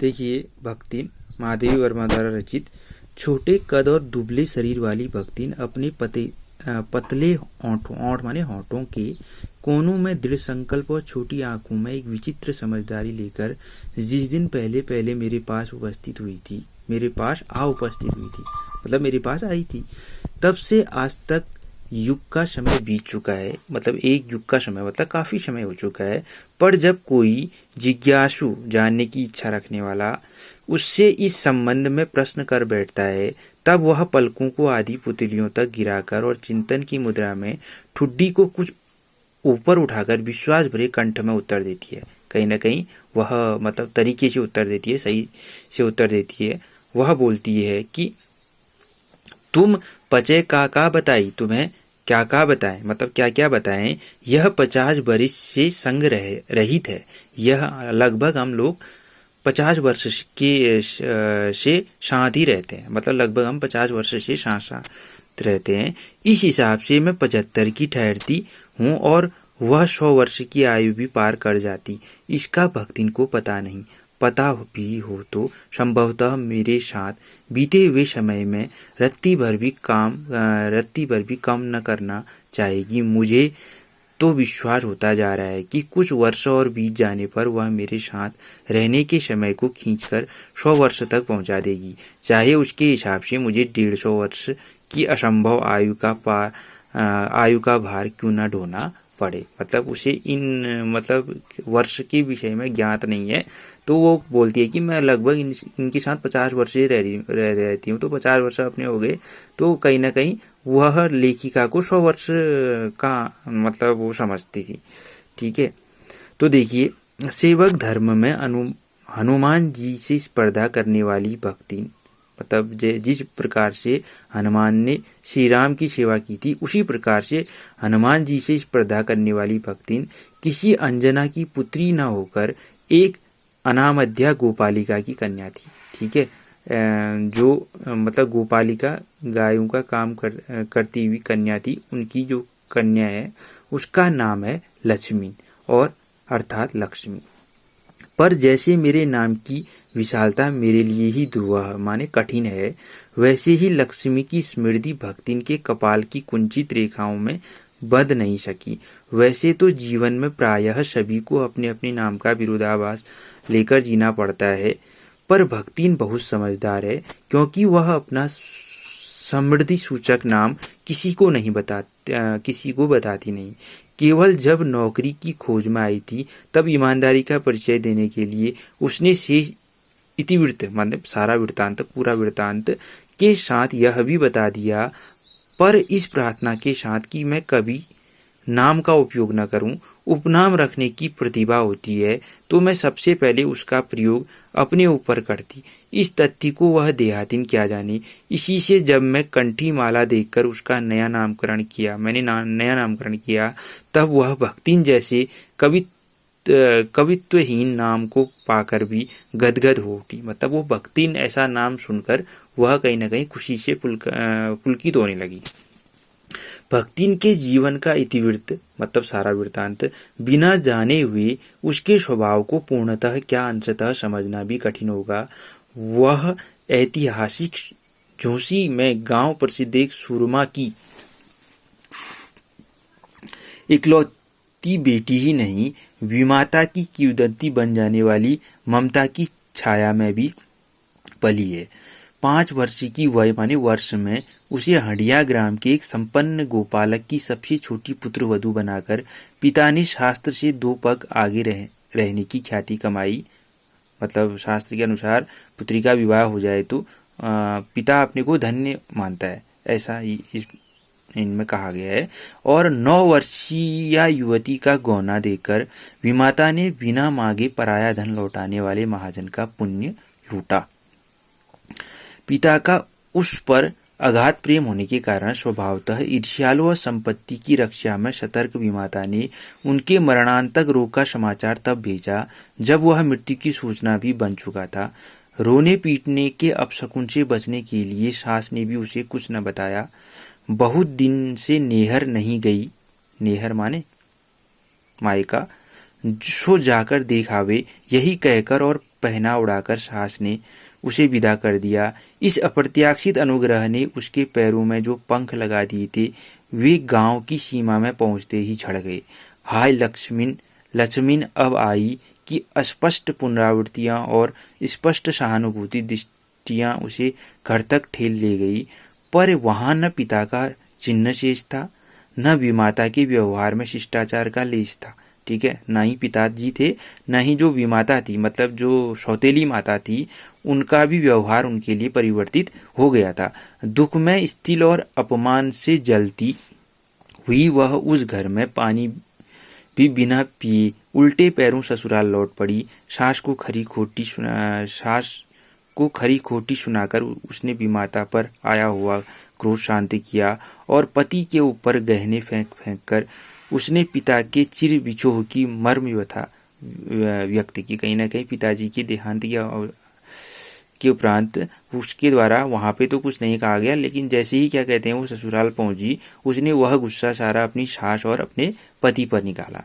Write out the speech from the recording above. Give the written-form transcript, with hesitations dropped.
देखिए, भक्तिन महादेवी वर्मा द्वारा रचित। छोटे कद और दुबले शरीर वाली भक्तिन अपने पतले ओंठ माने होंठों के कोनों में दृढ़ संकल्प और छोटी आंखों में एक विचित्र समझदारी लेकर जिस दिन पहले पहले मेरे पास उपस्थित हुई थी, मेरे पास मतलब मेरे पास आई थी, तब से आज तक युग का समय बीत चुका है। मतलब एक युग का समय, मतलब काफी समय हो चुका है। पर जब कोई जिज्ञासु, जानने की इच्छा रखने वाला, उससे इस संबंध में प्रश्न कर बैठता है, तब वह पलकों को आधी पुतलियों तक गिराकर और चिंतन की मुद्रा में ठुड्डी को कुछ ऊपर उठाकर विश्वास भरे कंठ में उत्तर देती है। कहीं ना कहीं वह मतलब तरीके से उत्तर देती है, सही से उत्तर देती है। वह बोलती है कि तुम पचे का बताई, तुम्हें क्या बताएं, मतलब क्या क्या बताएं। यह 50 वर्ष से संग रहित है। यह लगभग हम लोग 50 वर्ष के से साथ ही रहते हैं, मतलब लगभग हम 50 वर्ष से साथ रहते हैं। इस हिसाब से मैं 75 की ठहरती हूँ और वह 100 वर्ष की आयु भी पार कर जाती। इसका भक्तिन को पता नहीं। पता भी हो तो संभवतः मेरे साथ बीते हुए समय में रत्ती भर भी कम न करना चाहेगी। मुझे तो विश्वास होता जा रहा है कि कुछ वर्ष और बीत जाने पर वह मेरे साथ रहने के समय को खींचकर 100 वर्ष तक पहुंचा देगी, चाहे उसके हिसाब से मुझे 150 वर्ष की असंभव आयु का भार क्यों न ढोना पड़े। मतलब उसे मतलब वर्ष के विषय में ज्ञात नहीं है, तो वो बोलती है कि मैं लगभग इनके साथ 50 वर्ष ही रहती हूँ, तो 50 वर्ष अपने हो गए। तो कहीं ना कहीं वह लेखिका को 100 वर्ष का मतलब वो समझती थी। ठीक है, तो देखिए, सेवक धर्म में हनुमान जी से स्पर्धा करने वाली भक्ति, मतलब जिस प्रकार से हनुमान ने श्री राम की सेवा की थी, उसी प्रकार से हनुमान जी से स्पर्धा करने वाली भक्तिन किसी अंजना की पुत्री न होकर एक अनामध्या गोपालिका की कन्या थी। ठीक है, जो मतलब गोपालिका गायों का काम करती हुई कन्या थी। उनकी जो कन्या है उसका नाम है लक्ष्मी, और अर्थात लक्ष्मी। पर जैसे मेरे नाम की विशालता मेरे लिए ही दुर्वाह माने कठिन है, वैसे ही लक्ष्मी की स्मृति भक्तिन के कपाल की कुंचित रेखाओं में बंध नहीं सकी। वैसे तो जीवन में प्रायः सभी को अपने अपने नाम का विरोधाभास लेकर जीना पड़ता है, पर भक्तिन बहुत समझदार है, क्योंकि वह अपना समृद्धि सूचक नाम किसी को बताती नहीं। केवल जब नौकरी की खोज में आई थी, तब ईमानदारी का परिचय देने के लिए उसने शेष इतिवृत्त मतलब सारा वृत्तांत, पूरा वृत्तांत के साथ यह भी बता दिया, पर इस प्रार्थना के साथ कि मैं कभी नाम का उपयोग न करूं। उपनाम रखने की प्रतिभा होती है तो मैं सबसे पहले उसका प्रयोग अपने ऊपर करती। इस तथ्य को वह देहातीन क्या जाने। इसी से जब मैं कंठी माला देखकर उसका नया नामकरण किया, तब वह भक्तिन जैसे कवित्वहीन नाम को पाकर भी गदगद हो उठी। मतलब वो भक्तिन ऐसा नाम सुनकर वह कहीं ना कहीं खुशी से पुलकित होने लगी। भक्तिन के जीवन का इतिवृत्त मतलब सारा वृत्तांत बिना जाने हुए उसके स्वभाव को पूर्णतः क्या अंशतः समझना भी कठिन होगा। वह ऐतिहासिक झोंसी में गांव प्रसिद्ध एक सुरमा की इकलौती बेटी ही नहीं, विमाता की किंवदंती बन जाने वाली ममता की छाया में भी पली है। 5 वर्ष की वय माने वर्ष में उसे हंडिया ग्राम के एक संपन्न गोपालक की सबसे छोटी पुत्र वधू बनाकर पिता ने शास्त्र से 2 पग आगे रहने की ख्याति कमाई। मतलब शास्त्र के अनुसार पुत्री का विवाह हो जाए तो पिता अपने को धन्य मानता है, ऐसा इनमें कहा गया है। और 9 वर्षीय युवती का गौना देकर विमाता ने बिना मांगे पराया धन लौटाने वाले महाजन का पुण्य लूटा। पिता का उस पर अगाध प्रेम होने के कारण स्वभावतः ईर्ष्यालु और संपत्ति की रक्षा में सतर्क विमाता ने उनके मरणांतक रोग का समाचार तब भेजा जब वह मृत्यु की सूचना भी बन चुका था। रोने पीटने के अपशकुन से बचने के लिए सास ने भी उसे कुछ न बताया। बहुत दिन से नेहर नहीं गई, नेहर माने मायका, सो जाकर देखावे, यही कहकर और पहना उड़ाकर सास ने उसे विदा कर दिया। इस अप्रत्याशित अनुग्रह ने उसके पैरों में जो पंख लगा दिए थे वे गांव की सीमा में पहुंचते ही झड़ गए। हाय लक्ष्मीन अब आई कि स्पष्ट पुनरावृत्तियां और स्पष्ट सहानुभूति दृष्टियां उसे घर तक ठेल ले गई, पर वहां न पिता का चिन्ह शेष था, न विमाता के व्यवहार में शिष्टाचार का लेश था। ठीक है, ना ही पिताजी थे, न ही जो विमाता थी मतलब जो सौतेली माता थी उनका भी व्यवहार उनके लिए परिवर्तित हो गया था। दुख में स्थिल और अपमान से जलती हुई वह उस घर में पानी भी बिना पिए उल्टे पैरों ससुराल लौट पड़ी। सास को खरी खोटी सुनाकर उसने विमाता पर आया हुआ क्रोध शांत किया और पति के ऊपर गहने फेंक कर उसने पिता के चिर विछोह की मर्म व्यथा व्यक्त की। कहीं ना कहीं पिताजी के देहांत के उपरांत उसके द्वारा वहाँ पे तो कुछ नहीं कहा गया, लेकिन जैसे ही क्या कहते हैं वो ससुराल पहुंची उसने वह गुस्सा सारा अपनी सास और अपने पति पर निकाला।